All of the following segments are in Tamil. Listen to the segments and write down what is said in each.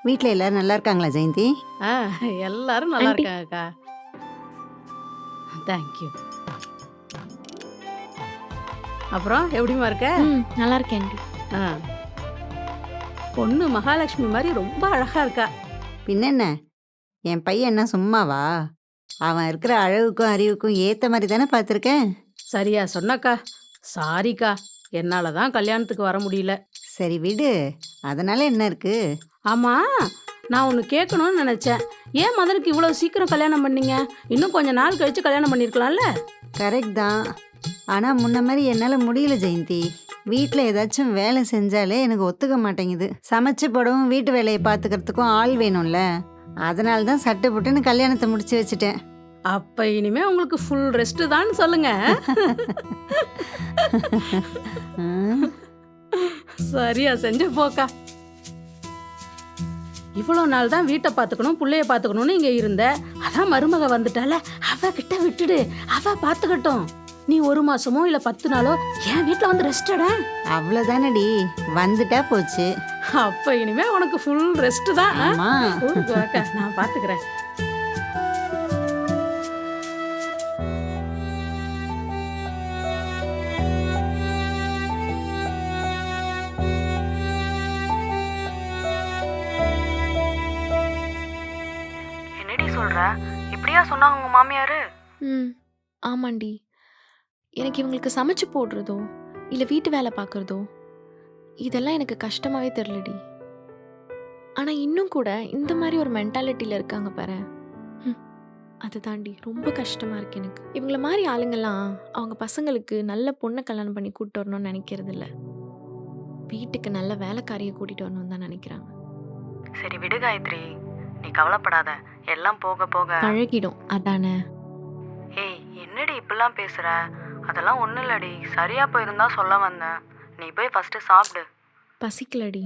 வீட்ல எல்லாரும் நல்லா இருக்காங்களா ஜெயந்தி? ஆ எல்லாரும் நல்லா ஆண்டி இருக்காங்கக்கா. தேங்க்யூ. அப்புறம் எப்படிம்மா இருக்க? நல்லா இருக்கேன் ஆண்டி. ஆ பொண்ணு மகாலட்சுமி மாதிரி ரொம்ப அழகா இருக்கா. பின்னென்ன, என் பையன் என்ன சும்மாவா? அவன் இருக்கிற அழகுக்கும் அறிவுக்கும் ஏத்த மாதிரி தானே பார்த்துருக்கேன். சரியா சொன்னக்கா. சாரிக்கா, என்னால தான் கல்யாணத்துக்கு வர முடியல. சரி விடு, அதனால என்ன இருக்கு? ஆமா, நான் ஒன்று கேட்கணும்னு நினைச்சேன். ஏன் மதனுக்கு இவ்வளோ சீக்கிரம் கல்யாணம் பண்ணீங்க? இன்னும் கொஞ்ச நாள் கழிச்சு கல்யாணம் பண்ணியிருக்கலாம்ல? கரெக்ட் தான். ஆனால் முன்ன மாதிரி என்னால் முடியல ஜெயந்தி. வீட்டில் ஏதாச்சும் வேலை செஞ்சாலே எனக்கு ஒத்துக்க மாட்டேங்குது. சமைச்சு போடவும் வீட்டு வேலையை பார்த்துக்கிறதுக்கும் ஆள் வேணும்ல. அதனால தான் சட்டு புட்டுன்னு கல்யாணத்தை முடிச்சு வச்சுட்டேன். அப்ப இனிமே உங்களுக்கு ஃபுல் ரெஸ்ட் தான் சொல்லுங்க. ம், சரியா செஞ்ச போக்கா. இவ்வளோ நாள் தான் வீட்டை பார்த்துக்கணும் புள்ளைய பார்த்துக்கணும்னு இங்க இருந்த. அதான் மருமக வந்துட்டால, அவ கிட்ட விட்டுடு, அவ பார்த்துக்கட்டும். நீ 1 மாசமோ இல்ல 10 நாளோ என் வீட்டில் வந்து ரெஸ்டடா. அவ்வளோதானடி, வந்துட்டா போச்சு. அப்ப இனிமே உனக்கு ஃபுல் ரெஸ்ட் தான். ஆமா. ஊருக்கு வாக்கா, நான் பார்த்துக்கிறேன். என்னடி சொல்ற? இப்படியா சொன்னாங்க உங்க மாமியாரு? ஆமாண்டி. எனக்கு இவங்களுக்கு சமைச்சு போடுறதோ இல்லை வீட்டு வேலை பார்க்குறதோ இதெல்லாம் எனக்கு கஷ்டமாகவே தெரிலடி. ஆனால் இன்னும் கூட இந்த மாதிரி ஒரு மென்டாலிட்டியில் இருக்காங்க பாரு. அது தாண்டி ரொம்ப கஷ்டமாக இருக்கு எனக்கு. இவங்கள மாதிரி ஆளுங்கெல்லாம் அவங்க பசங்களுக்கு நல்ல பொண்ணை கல்யாணம் பண்ணி கூப்பிட்டு வரணும்னு நினைக்கிறது இல்லை. வீட்டுக்கு நல்ல வேலைக்காரியை கூட்டிகிட்டு வரணும்னு தான் நினைக்கிறாங்க. சரி விடு காயத்ரி, நீ கவலைப்படாத, எல்லாம் போக போக பழகிடும் அதானே. ஏய் என்னடி இப்படிலாம் பேசுற? அதெல்லாம் ஒன்றும் இல்லடி, சரியா போயிருந்தா சொல்ல வந்தேன். நீ போய் ஃபர்ஸ்ட் சாப்பிடு. பசிக்கலடி,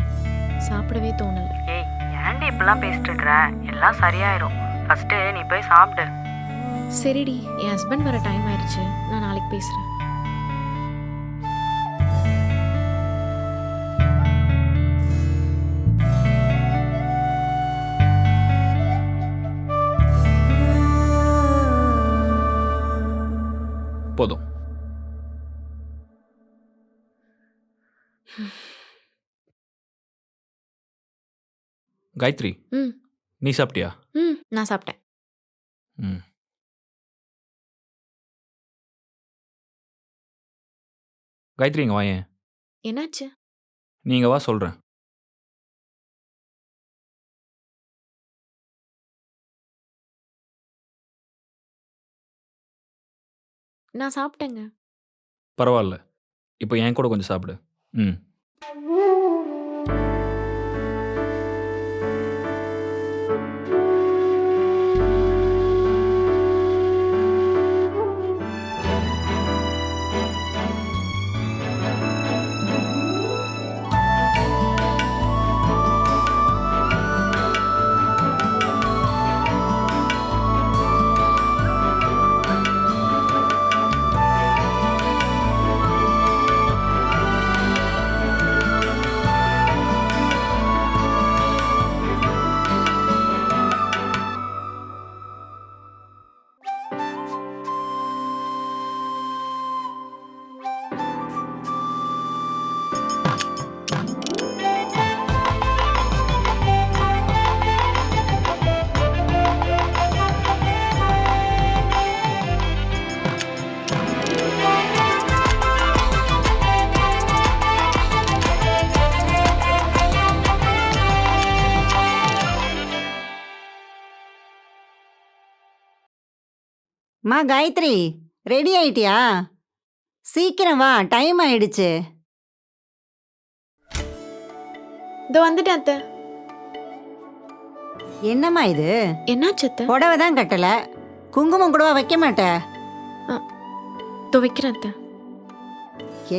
சாப்பிடவே தோணலை. ஏய் ஏன்டி இப்படிலாம் பேசிட்டு இருக்கிற? எல்லாம் சரியாயிரும். ஃபர்ஸ்ட் நீ போய் சாப்பிடு. சரிடி, என் ஹஸ்பண்ட் வர டைம் ஆயிடுச்சு, நான் நாளைக்கு பேசுகிறேன். போதும். காயத்ரி, ம் நீ சாப்பிட்டியா? நான் சாப்பிட்டேன். ம். காயத்ரி இங்க வாயேன். என்னாச்சு? நீங்க வா சொல்றேன். நான் சாப்பிட்டேங்க. பரவாயில்ல. இப்போ என் கூட கொஞ்சம் சாப்பிடு. ம். மா காயத்ரி, ரெடி ஆயிட்டியா? சீக்கிரம் வா, டைம் ஆயிடுச்சு. இதோ வந்துட்டேன் அத்தை. என்னம்மா இது? என்னாச்சு அத்தை? புடவை தான் கட்டல, குங்குமம் கூடவா வைக்க மாட்ட? இதோ வைக்கிறேன் அத்தை.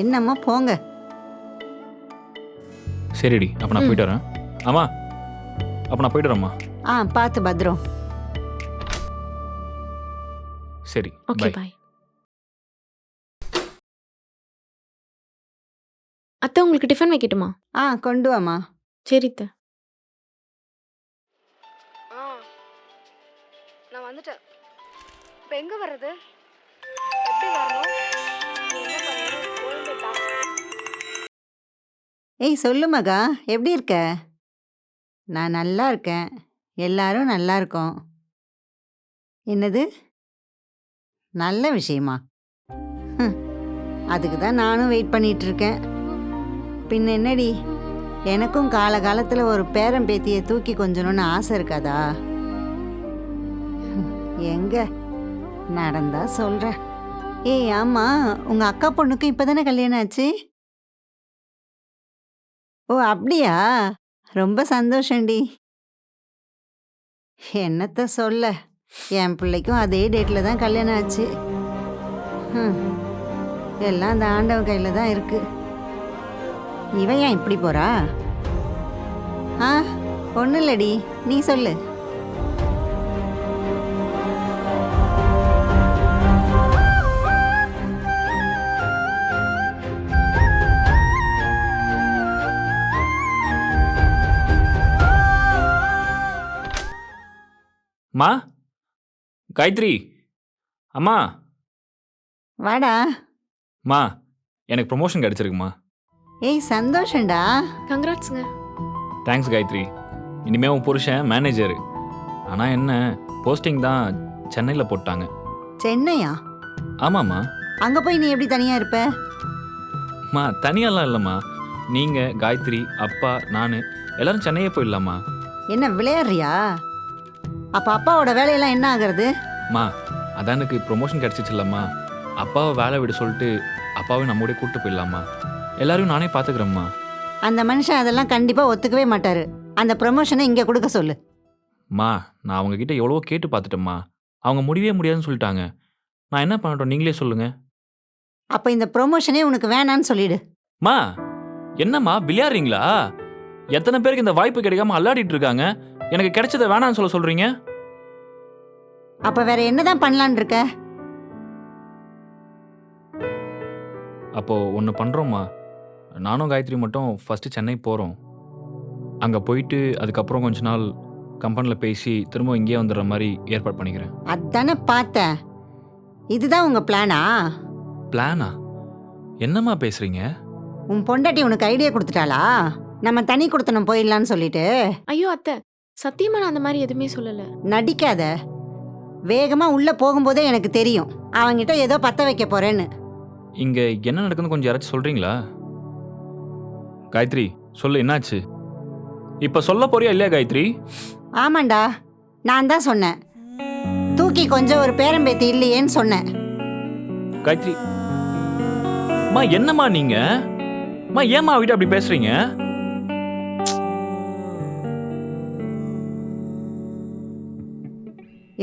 என்னம்மா போங்க. சரிடி, அப்போ நான் போயிட்டு வரேன். ஆமா, அப்போ நான் போயிட்டு வரேம்மா. பார்த்து பத்திரம். சரி, ஓகே பை. பாய். அத்தை உங்களுக்கு டிஃபன் வைக்கட்டுமா? கொண்டு வாம்மா. சரி அத்தை. நான் வந்துட்டேன். இப்போ எங்கே வர்றது? எப்படி வரணும்? நீ என்ன பண்ணணும்? கோயம்பேட்டா? ஏய் சொல்லு மகா, எப்படி இருக்க? நான் நல்லா இருக்கேன். எல்லாரும் நல்லா இருக்கோம். என்னது? நல்ல விஷயமா? அதுக்கு தான் நானும் வெயிட் பண்ணிட்டு இருக்கேன். பின்ன என்னடி, எனக்கும் காலகாலத்தில் ஒரு பேரன் பேத்தியை தூக்கி கொஞ்சணும்னு ஆசை இருக்காதா? எங்க நடந்தா சொல்கிறேன். ஏய் ஆமா, உங்கள் அக்கா பொண்ணுக்கு இப்போ தானே கல்யாணம் ஆச்சு? ஓ அப்படியா? ரொம்ப சந்தோஷண்டி. என்னத்த சொல்ல, என் பிள்ளைக்கும் அதே டேட்டில் தான் கல்யாணம் ஆச்சு. எல்லாம் அந்த ஆண்டவன் கையில் தான் இருக்கு. இவன் ஏன் இப்படி போறா? ஒன்றும் இல்லடி, நீ சொல்லு. மா, காயத்ரி, அம்மா. வாடா. மா, எனக்கு ப்ரொமோஷன் கிடச்சிருக்குமா. ஏய் சந்தோஷண்டா. கங்க்ராட்ஸுங்க. தேங்க்ஸ் காயத்ரி. இனிமேல் உன் புருஷன் மேனேஜரு. ஆனால் என்ன, போஸ்டிங் தான் சென்னையில் போட்டாங்க. சென்னையா? ஆமாம்மா. அங்கே போய் நீ எப்படி தனியாக இருப்ப? மா தனியாலாம் இல்லைம்மா. நீங்கள், காயத்ரி, அப்பா, நான் எல்லாரும் சென்னையே போயிடலாமா. என்ன விளையாடுறியா? அப்போ அப்பாவோட வேலையெல்லாம் என்ன ஆகுறது? மா அதான் எனக்கு ப்ரொமோஷன் கிடச்சிச்சில்லம்மா. அப்பாவை வேலை விட சொல்லிட்டு அப்பாவை நம்மோடய கூப்பிட்டு போயிடலாமா. எல்லாரையும் நானே பார்த்துக்கிறேம்மா. அந்த மனுஷன் அதெல்லாம் கண்டிப்பாக ஒத்துக்கவே மாட்டார். அந்த ப்ரமோஷனை இங்கே கொடுக்க சொல்லு. மா நான் அவங்கக்கிட்ட எவ்வளவோ கேட்டு பார்த்துட்டேம்மா. அவங்க முடியவே முடியாதுன்னு சொல்லிட்டாங்க. நான் என்ன பண்ணட்டும், நீங்களே சொல்லுங்கள். அப்போ இந்த ப்ரொமோஷனே உனக்கு வேணான்னு சொல்லிடு. மா என்னம்மா விளையாடுறீங்களா? எத்தனை பேருக்கு இந்த வாய்ப்பு கிடைக்காம அல்லாடிட்டு இருக்காங்க. எனக்கு கிடைச்சதை வேணான்னு சொல்கிறீங்க. அப்போ வேற என்னதான் பண்ணலான் இருக்க? அப்போது ஒன்று பண்ணுறோம்மா. நானும் காயத்ரி மட்டும் ஃபஸ்ட்டு சென்னை போகிறோம். அங்கே போயிட்டு அதுக்கப்புறம் கொஞ்ச நாள் கம்பெனியில் பேசி திரும்ப இங்கேயே வந்துடுற மாதிரி ஏற்பாடு பண்ணிக்கிறேன். அதானே பார்த்தேன். இதுதான் உங்கள் பிளானா? பிளானா? என்னம்மா பேசுகிறீங்க? உன் பொண்டாட்டி உனக்கு ஐடியா கொடுத்துட்டாளா? நம்ம தனி கொடுத்தனம் போயிடலான்னு சொல்லிட்டு. ஐயோ அத்தை, சத்தியமா நான் அந்த மாதிரி எதுவுமே சொல்லலை. நடிக்காத. வேகமாக உள்ளே போகும்போதே எனக்கு தெரியும் அவங்கிட்ட ஏதோ பற்ற வைக்க போகிறேன்னு. இங்கே என்ன நடக்குதுன்னு கொஞ்சம் யாராச்சும் சொல்கிறீங்களா? காயத்ரி சொல்லு, என்னாச்சு? இப்போ சொல்ல போறியா இல்லையா காயத்ரி? ஆமாண்டா, நான் தான் சொன்னேன். தூக்கி கொஞ்சம் ஒரு பேரம்பேத்தி இல்லையேன்னு சொன்னேன். காயத்ரி மா என்னம்மா நீங்க? மா ஏம்மா வீட்டு அப்படி பேசுறீங்க?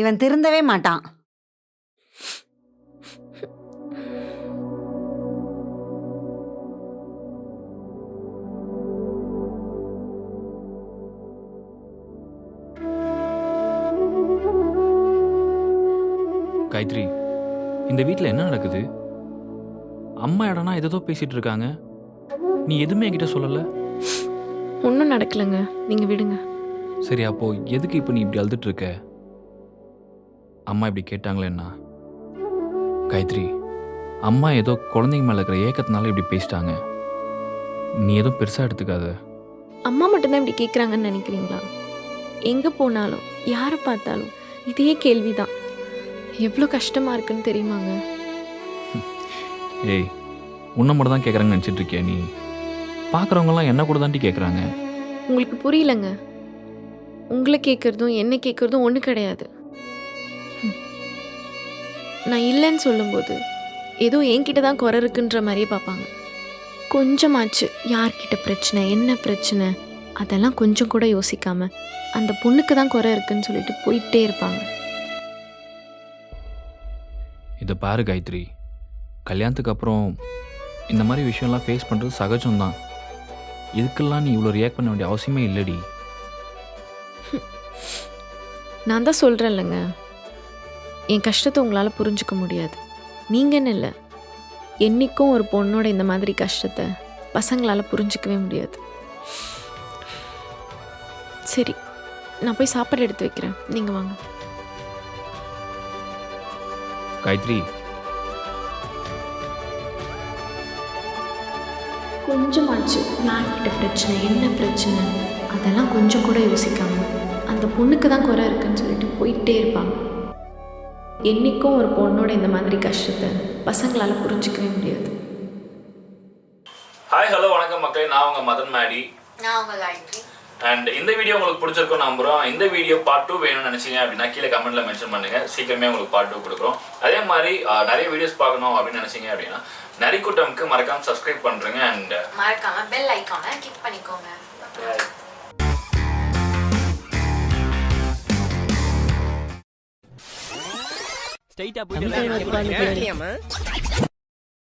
இவன் திருந்தவே மாட்டான். காயத்ரி, இந்த வீட்டில் என்ன நடக்குது? அம்மா இடம்னா ஏதோ பேசிட்டு இருக்காங்க. நீ எதுவுமே என்கிட்ட சொல்லல. ஒன்றும் நடக்கலைங்க, நீங்க விடுங்க. சரி, அப்போ எதுக்கு இப்போ நீ இப்படி அழுதுட்டு இருக்க? அம்மா இப்படி கேட்டாங்களேன்னா? காயத்ரி, அம்மா ஏதோ குழந்தைங்க மேலே இருக்கிற ஏக்கத்தினால இப்படி பேசிட்டாங்க. நீ எதுவும் பெருசாக எடுத்துக்காத. அம்மா மட்டும்தான் இப்படி கேட்குறாங்கன்னு நினைக்கிறீங்களா? எங்கே போனாலும் யாரை பார்த்தாலும் இதே கேள்விதான். எவ்வளோ கஷ்டமாக இருக்குன்னு தெரியுமாங்க? ஏய், உன்னை மட்டும் தான் கேட்குறாங்கன்னு நினச்சிட்டு இருக்கியா நீ? பார்க்குறவங்களாம் என்ன கூட தாண்டி கேட்குறாங்க. உங்களுக்கு புரியலங்க. உங்களை கேட்குறதும் என்ன கேட்குறதும் ஒன்று கிடையாது. நான் இல்லைன்னு சொல்லும்போது ஏதோ என்கிட்ட தான் குறை இருக்குன்ற மாதிரியே பார்ப்பாங்க. கொஞ்சமாச்சு யார்கிட்ட பிரச்சனை, என்ன பிரச்சனை அதெல்லாம் கொஞ்சம் கூட யோசிக்காம அந்த பொண்ணுக்கு தான் குறை இருக்குன்னு சொல்லிட்டு போயிட்டே இருப்பாங்க. இதை பாரு காயத்ரி, கல்யாணத்துக்கு அப்புறம் இந்த மாதிரி விஷயம்லாம் ஃபேஸ் பண்ணுறது சகஜம்தான். இதுக்கெல்லாம் நீ இவ்வளோ ரியாக்ட் பண்ண வேண்டிய அவசியமே இல்லடி. நான் தான் சொல்கிறேன்லங்க, என் கஷ்டத்தை உங்களால் புரிஞ்சுக்க முடியாது. நீங்கன்னு இல்லை, என்றைக்கும் ஒரு பொண்ணோட இந்த மாதிரி கஷ்டத்தை பசங்களால் புரிஞ்சிக்கவே முடியாது. சரி, நான் போய் சாப்பாடு எடுத்து வைக்கிறேன், நீங்கள் வாங்க. காயத்ரி, கொஞ்சமாச்சு யார்கிட்ட பிரச்சனை, என்ன பிரச்சனை, அதெல்லாம் கொஞ்சம் கூட யோசிக்காம அந்த பொண்ணுக்கு தான் குறை இருக்குன்னு சொல்லிட்டு போயிட்டே இருப்பாங்க. என்றைக்கும் ஒரு பொண்ணோட இந்த மாதிரி கஷ்டத்தை பசங்களால் புரிஞ்சிக்கவே முடியாது. ஹாய் ஹலோ வணக்கம் மக்களே, நான் உங்கள் மதன் மேடி. நான் உங்க காயத்ரி. அண்ட் இந்த வீடியோ உங்களுக்கு பிடிச்சிருக்கும் நம்புகிறோம். இந்த வீடியோ பார்ட் 2 வேணும்னு நினச்சிங்க அப்படின்னா கீழே கமெண்ட்டில் மென்ஷன் பண்ணுங்கள். சீக்கிரமே உங்களுக்கு பார்ட் 2 கொடுக்குறோம். அதே மாதிரி நிறைய வீடியோஸ் பார்க்கணும் அப்படின்னு நினச்சிங்க அப்படின்னா நரிக்கூட்டம்க்கு மறக்காமல் சப்ஸ்கிரைப் பண்ணுறேங்க. அண்ட் மறக்காம பெல் ஐகானை கிளிக் பண்ணிக்கோங்க.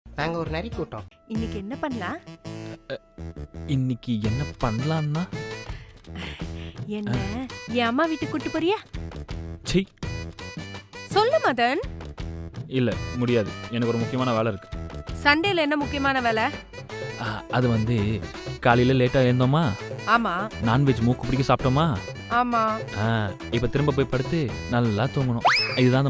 நாங்க ஒரு நரி கூட்டம். இன்னைக்கு என்ன பண்ணலாம்? இன்னைக்கு என்ன பண்ணலான்னா என்ன என் அம்மா வீட்டுக்கு கூட்டு போறியா? சி சொல்லு மதன். இல்லை முடியாது, எனக்கு ஒரு முக்கியமான வேலை இருக்குது. சண்டேல என்ன முக்கியமான வேலை? அது வந்து காலையில் லேட்டாக எழுந்தோமா, ஆமா நான்வெஜ் மூக்கு பிடிக்க சாப்பிட்டோமா, ஆமா. இப்போ திரும்ப போய் படுத்து நல்லா தூங்கணும். இதுதான்